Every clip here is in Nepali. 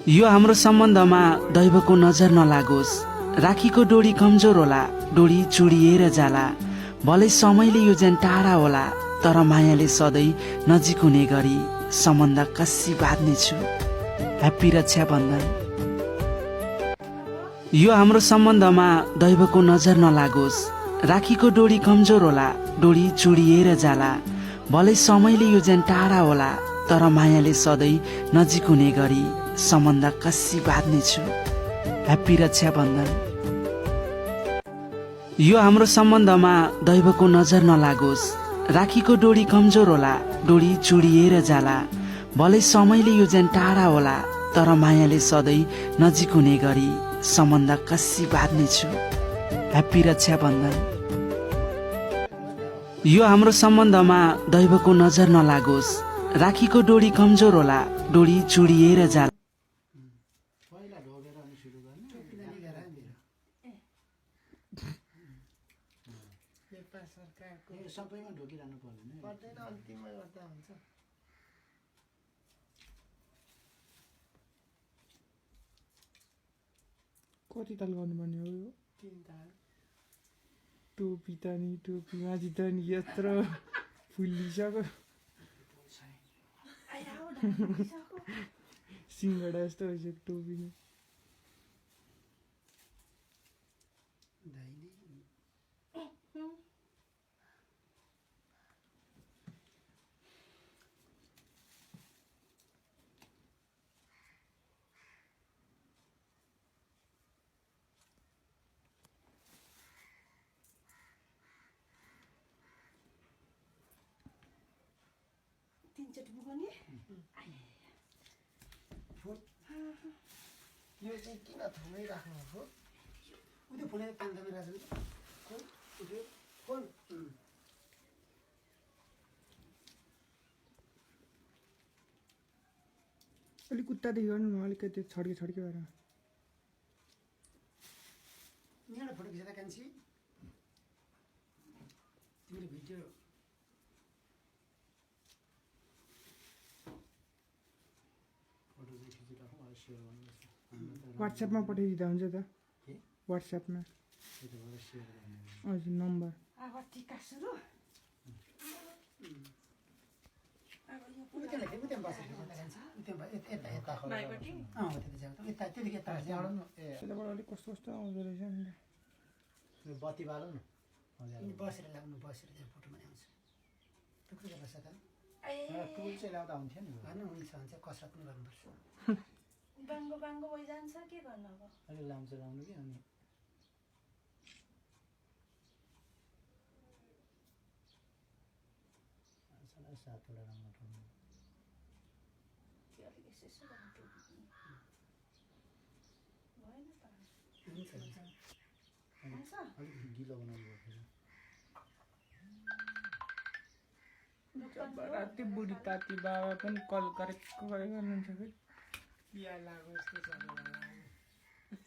यो हाम्रो सम्बन्धमा दैवको नजर नलागोस्। राखीको डोरी कमजोर होला, डोरी चुडिएर जाला। भलै समयले यो जेन टाढा होला, तर मायाले सधैँ नजिक हुने गरी सम्बन्ध कसी बाँध्नेछु। ह्याप्पी रक्षाबन्धन। यो हाम्रो सम्बन्धमा दैवको नजर नलागोस्। राखीको डोरी कमजोर होला, डोरी चुडिएर जाला। भलै समयले यो जेन टाढा होला, तर मायाले सधैँ नजिक हुने गरी सम्बन्ध कसी बाँध्नेछु। ह्याप्पी रक्षाबन्धन। यो हाम्रो सम्बन्धमा दैवको नजर नलागोस्। राखीको डोरी कमजोर होला, डोरी चुडिएर जाला। भलै समयले यो जेन टाढा होला, तर मायाले सधैँ नजिक हुने गरी सम्बन्ध कसी बाँध्नेछु। ह्याप्पी रक्षाबन्धन। यो हाम्रो सम्बन्धमा दैवको नजर नलागोस्। राखीको डोरी कमजोर होला, डोरी चुडिएर जाला। सबैमा ढोकिरहनु पर्दैन, अन्तिममा गर्दा हुन्छ। कति ताल गर्नुपर्ने हो यो? 3 ताल। टोपी त नि टोपी माथि त नि यत्रो फुलिसक्यो। सिङ्गडा जस्तो भइसक्यो टोपी नै। यो चाहिँ किन थुमै राख्नुभएको? उयो फुले कान थामे राख्नु फोन उठ्यो फोन। अलिक कुत्तादेखि गर्नु न, अलिकति छड्के छड्के भएर। यहाँ फोटो खिचेर कान्छी तिमीले भिडियो फोटो चाहिँ खिचिराखौँ, अरू सेयर गर्नुपर्छ। वाट्सएपमा पठाइदिँदा हुन्छ त? वाट्सएपमा हजुर नम्बर। त्यताबाट अलिक कस्तो कस्तो आउँदो रहेछ नि त। बत्ती बालौ न बसेर लाग्नु, बसेर त्यहाँ फोटोमा आउँछ। थुप्रो गर्छ त टुल चाहिँ ल्याउँदा हुन्थ्यो नि। होइन हुन्छ हुन्छ, कसरत पनि गर्नुपर्छ। बाङ्गो बाङ्गो भइजान्छ, के गर्नु अब? अलिक लाम्चो लाउनु कि अनि सातवटा रङ उठाउनु। अलिक गिलो बनाउनु पर्छ। राति बुढी ताती बाबा पनि कल गरेको गर्नुहुन्छ कि बिहा लाग्यो यस्तो चल्नु।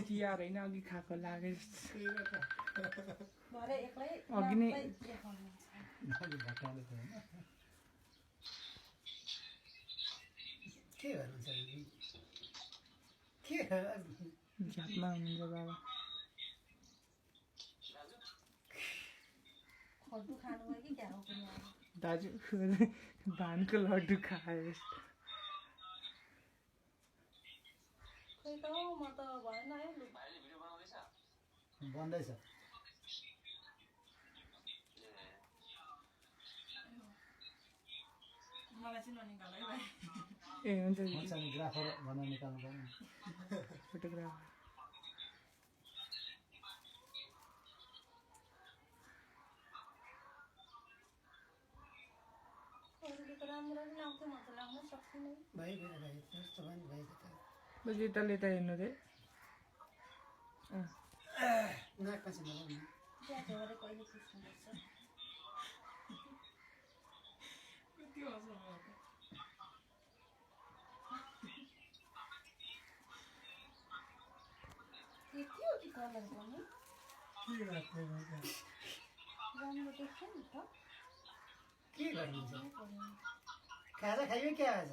तिहार होइन अघि खाएको लागे जस्तो। अघि नै भट्टाले त होइन के गर्नुहुन्छ के झापमा हुनुहुन्छ बाबा। दाजु धानको लड्डु खायो। बन्दैछ। ए हुन्छ नि ग्राफर भनेर निकाल्नु पर्यो। फोटोग्राफर बस यता यता हेर्नु रे। नाकमा चाहिँ लगाउनु। के गर्नुहुन्छ? खाजा खाइयो क्या आज?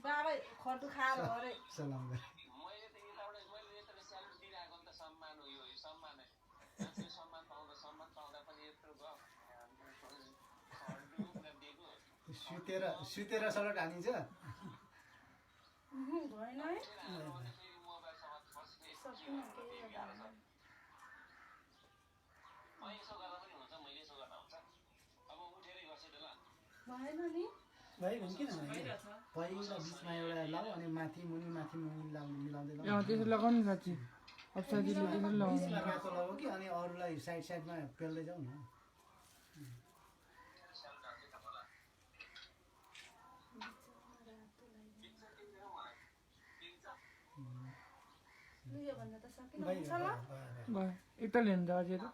बाबा खटु खाएर हो अरे सलाम गरे मैले त यताबाट मैले यत्रो स्यालेरी दिइरहेको नि त सम्मान हो यो सम्मान मान्छे सम्मान पाउँदा पनि यत्रो दिएको सुतेर सलट हानिन्छ भएन है फेरि मोबाइलसँग सकिन केही गर्दा म यसो गर्दा पनि हुन्छ मैले यसो गर्दा हुन्छ अब उठेरै गर्छु त ल भएन नि भयो भने किन पहिला बिचमा एउटा लाऊ अनि माथि मुनि लाउने मिलाउँदै लाऊ त्यसो लगाउनु साँच्ची अब साथीले त्यसो लगाउनु बिचमा रातो लगाऊ कि अनि अरूलाई साइडमा पेल्दै जाऊ न लुयो भन्दा त सकिन हुन्छ ल भयो एकताल हेर्नु त अझै त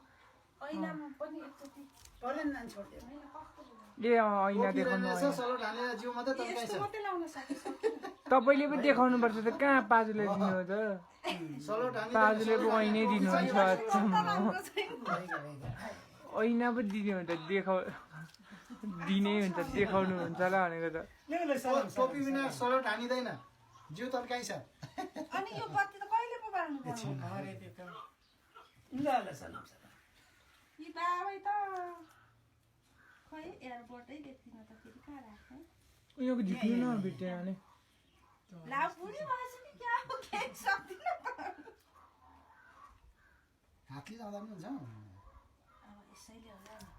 ऐनामा पनि एकचोटि पर्दैन नानी छोड्दियो होइन कस्तो लुगा ए ऐना देखाउनु यसो सलट हानेर जिउ मात्रै तन्काइछ यस्तो मात्रै लाउन सकिन तपाईँले पो देखाउनु पर्छ त कहाँ पाजुले दिनु हो त सलट हाने पाजुले पो ऐनै दिनुहुन्छ राम्रो छैन ऐना पो दिने हुन्छ दिने हुन्छ देखाउनु हुन्छ ल भनेको त टोपी बिना सलट हानिँदैन जिउ तन्काइछ अनि यो बत्ती त कहिले पो बाल्नु पर्ने ल ल सलाम यी बाबै त खै एयरपोर्टै देख्दिन त फेरि कहाँ राख्ने उनीहरूको झिक्नु न भेट्यो भने ला बुढी भएछ कि क्या हो केही सक्दिन हातले लाउँदा पनि हुन्छ अब यसैले होला नि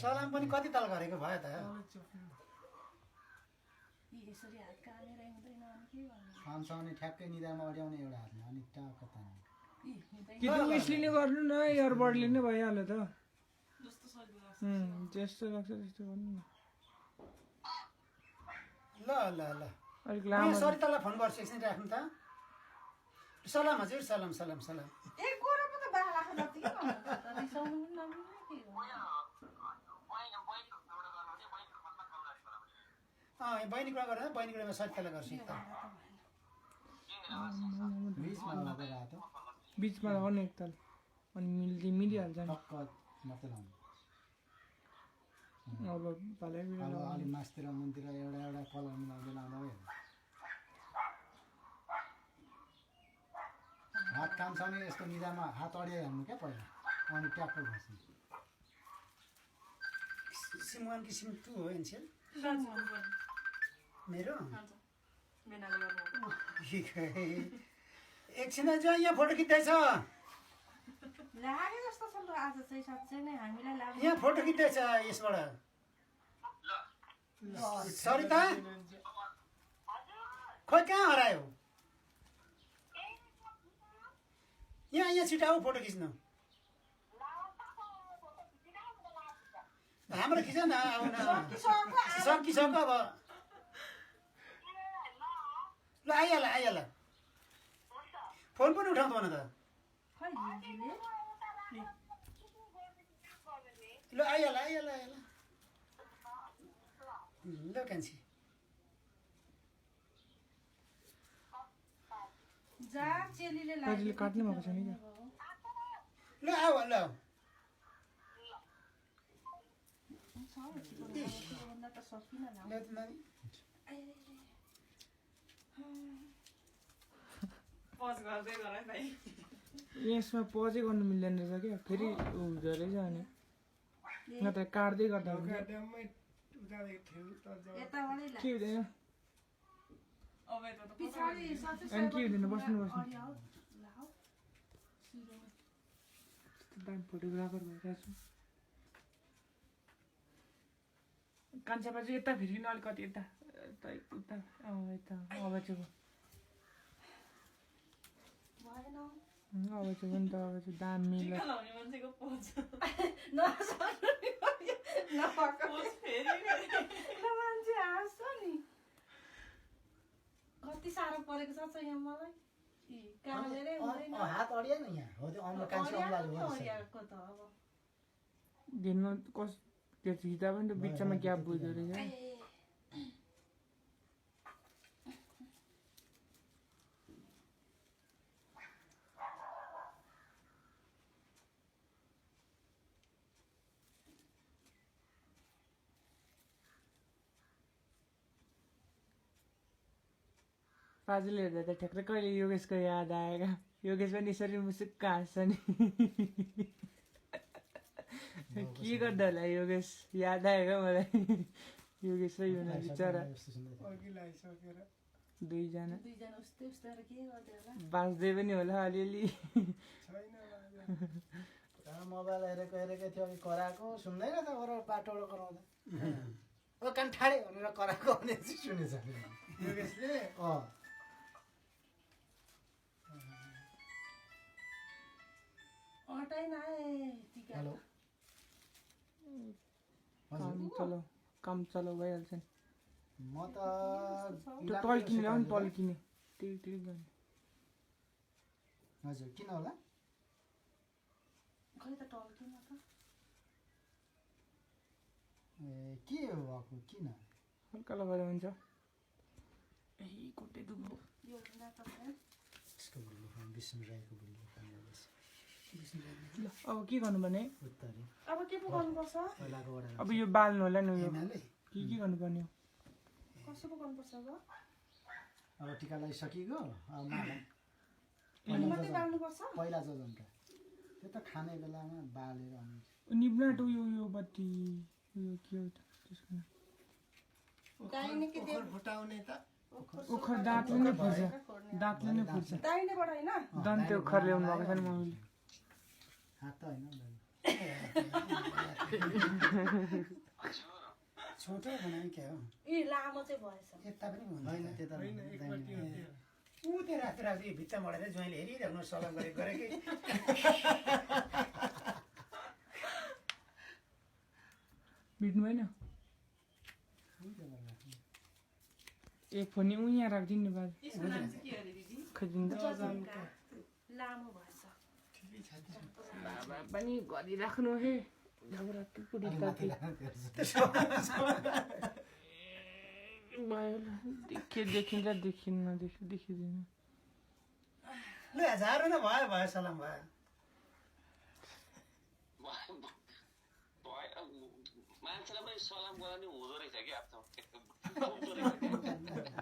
सलाम पनि कति ताल गरेको भयो त यी यसरी हात कामेर हुँदैन अनि के गर्नु खानसँग ठ्याक्कै निधारमा अड्याउने एउटा हातमा अनि टाक तान्ने यी हुँदैन कि त उयसले नै गर्नु न इयरबडले नै भइहाल्यो त जस्तो लाग्छ त्यस्तो गर्नु न ल ल ल अलिक यहाँ लामो सरितालाई फोन गर्छु एकछिन राख्नु त सलाम हजुर सलाम सलाम सलाम ए गोरो पो त बाला जति के गर्नु त रिसाउनु पनि नमिल्ने के गर्नु बहिनी कुरा गरेर बहिनी कुरामा सरितालाई गर्छु एकताल बिचमा लगाएको रातो बिचमा लगाउनु एकताल अनि मिलिहाल्छ नि टक्क मात्रै लाउनु अब भालै अब अलिक मासतिर मुनतिर एउटा कलर मिलाउँदै लाउँदा भयो हात कामसँगै यस्तो निधामा हात अडिहाल्नु क्या पहिला अनि ट्याक्क घस्नु सिम 1 कि सिम 2 हो एनसेल मेरो एकछिन जो यहाँ फोटो खिच्दैछ लाग्यो जस्तो छ ल आज चाहिँ साँच्चै नै हामीलाई लाग्यो यहाँ फोटो खिच्दैछ यसबाट सरिता खोइ कहाँ हरायो यहाँ छिटो आऊ फोटो खिच्नु हाम्रो खिच न आऊ न सकिसक्यो अब ल आइहाल फोन पनि उठाउँदो भन त खै दिदीले ल आइहाल ल कान्छी जा चेलीले दाजुले काट्नु भएको छ नि त ल आऊ ल भन्दा त सकिन ल नानी यसमा पजै गर्नु मिल्दैन रहेछ क्या फेरि हुँदो रहेछ अनि नत्र काट्दै गर्दा हुन्छ यताबाटै के हुँदैन पछाडि अनि के हुँदैन बस्नु दाम फोटोग्राफर भइरहेको छु कान्छापा चाहिँ यता फेरि अलिकति यता उता यता अब चाहिँ भएन अब चाहिँ नि त अब चाहिँ दाम मिल्छ मान्छे हाँस्छ नि कति साह्रो परेको छ यहाँ मलाई कामेरै हुँदैन हात अडिया न यहाँ हो त्यो कान्छी औँलाले हो ओर्याएको त अब दिनमा कस त्यो खिच्दा पनि त बिचमा ग्याप बुझ्दो रहेछ पाजुले हेर्दा त ठ्याक्कै कहिले योगेशको याद आएका योगेश पनि यसरी मुसुक्क हाँस्छ नि के गर्दा होला योगेश याद आयो क्या मलाई योगेश र युना बिचरा अघि लागिसकेर दुईजना उस्तै उस्तै के गर्दै होला बाँच्दै पनि होला अलिअलि मोबाइल हेरेको थियो अघि कराएको सुन्दैन त ओर बाटोबाट कराउँदा ओ कान ठाडे भनेर कराएको भने चाहिँ सुनेछ योगेशले अटाइ नआए टिका हेलो काम चलो भइहाल्छ नि म त त्यो टल किने ल्याउ नि टल किने टिक टिक गर्ने हजुर किन होला खै त टल किन त ए के भएको किन हल्का लगाएर हुन्छ ए खुट्टे दुख्यो यो हुँदा त यसको बुढी खान विष्णु राईको बुढी खान ल अब के गर्नुपर्ने उत्तरी अब के पो गर्नुपर्छ पहिलाको वडा अब यो बाल्नु होला नि यो एमाले के गर्नुपर्ने हो कसो पो गर्नुपर्छ अब अब टिका लगाइसकिगयो अब मात्रै बाल्नुपर्छ पहिला जजन्का त्यो त खाने बेलामा बालेर आउँछ निब्नाट यो बत्ती यो के हो त त्यसको नाम दाहिने कि फुटाउने त ओखर दाँतले नै फुर्छ दाँतले नै फुर्छ दाहिनेबाट हैन दन्ते ओखर ल्याउनु भएको छ नि मम्मीले हात त होइन छोटो बनायो क्या हो ए लामो चाहिँ भएछ यता पनि होइन त्यता ऊ त्यो राति राति भित्ताबाट चाहिँ ज्वाइँले हेरिराख्नु सलाम गरेकै बिट्नु भएन एक फोनी ऊ यहाँ राखिदिनु नि बाल खोजिन्छ लामो भएछ बाबा पनि गरिराख्नु हे झगडा टुकुडी ताती भयो देखिन्छ देखिन्न देखिँदैन ल झारो न भयो भयो सलाम भयो मान्छेलाई पनि सलाम गराउनु हुँदो रहेछ कि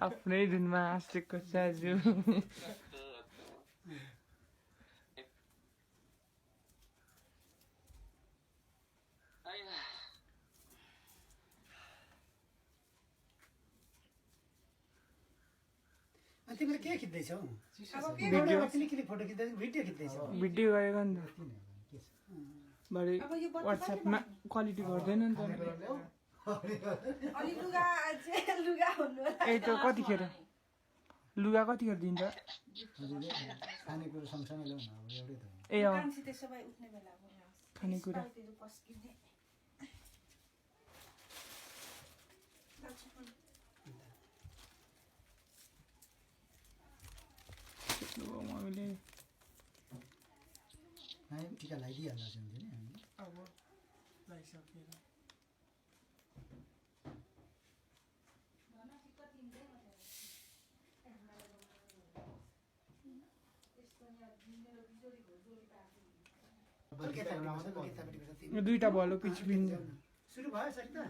आफ्नै धुनमा हाँसेको साजु तिमीले के खिच्दैछौ फोटो खिच्दैछौ भिडियो खिच्दैछौ भिडियो गरेको नि त भरे वाट्सएपमा क्वालिटी गर्दैन नि त अनि लुगा हुनु ए त कतिखेर लुगा कतिखेर दिन्छ खानेकुरो सँगसँगै ल्याउन अब एउटै त ए अँ मान्छे त्यसो भए उठ्ने बेला खानेकुरा पस्किने मम्मीले टिका लगाइदिइहाल्दा चाहिँ हुन्थ्यो नि हामीले अब लगाइसकेर दुईटा भयो पछि पिन्छ सुरु भयो सरिता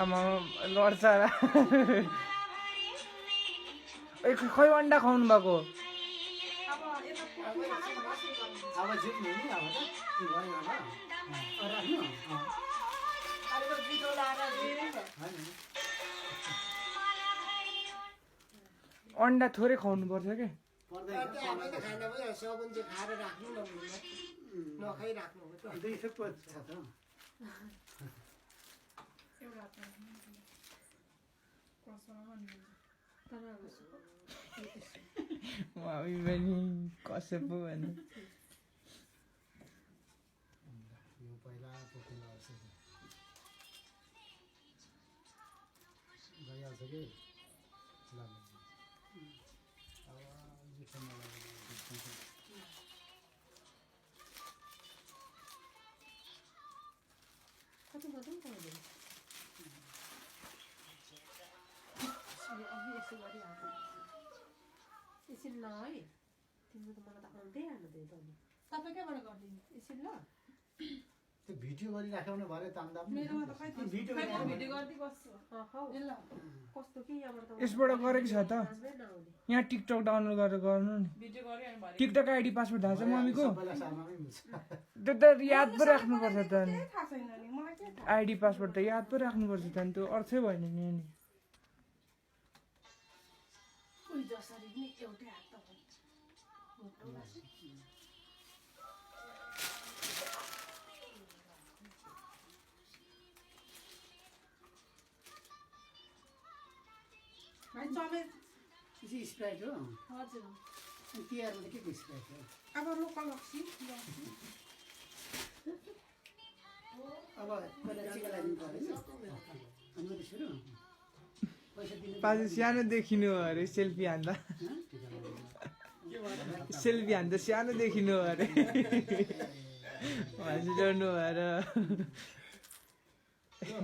आमा लड्छ खै अन्डा खुवाउनु भएको अब जित्नु नि अब त भयो राख्नु अन्डा थोरै खुवाउनु पर्छ क्या दुई थुप्रो छ त मम्मी पनि कसो पो भन्नु यो पहिला पोखिला गइहाल्छ कि कति गर्दै पाउँदैन यसो गरिहाल्छ एकछिन ल है तिम्रो त मलाई त आउँदै हाल्नु थियो त तपाईँ कहाँबाट गरिदिनु एकछिन ल त्यो भिडियो गरिराख्नु भरे तान्दा मेरोमा त खै भिडियो खै म भिडियो गर्दै बस्छु ए ल कस्तो कि यहाँबाट त यसबाट गरेको छ त नाच्नै नआउने यहाँ टिकटक डाउनलोड गरेर गर्नु नि भिडियो गरे अनि भरे टिकटक आइडी पासवर्ड थाहा छ मम्मीको सबैलाई सार्नमै मिल्छ त्यो त याद पो राख्नुपर्छ त केही थाहा छैन नि मलाई के थाहा आइडी पासवर्ड त याद पो राख्नुपर्छ त नि त्यो अर्थै भएन नि अनि उही जसरी नि एउटै हात त हुन्छ भाइ चमे यो स्प्राइट हो हजुर अनि तिहारमा चाहिँ के को स्प्राइट हो अब लोकल लक्सी अब पहिला टिका लगाइदिनु पऱ्यो अनि मैले सुरु पैसा दिनु पाजु सानो देखिनु हो अरे सेल्फी हान्दा सेल्फी हान्दा सानो देखिनु हो अरे हाँसिरहनु भएर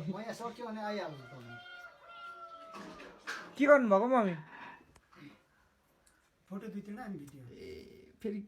म यहाँ सक्यो भने आइहाल्नु त के गर्नुभएको मम्मी फोटो दुई तिनवटा अनि भिडियो ए फेरि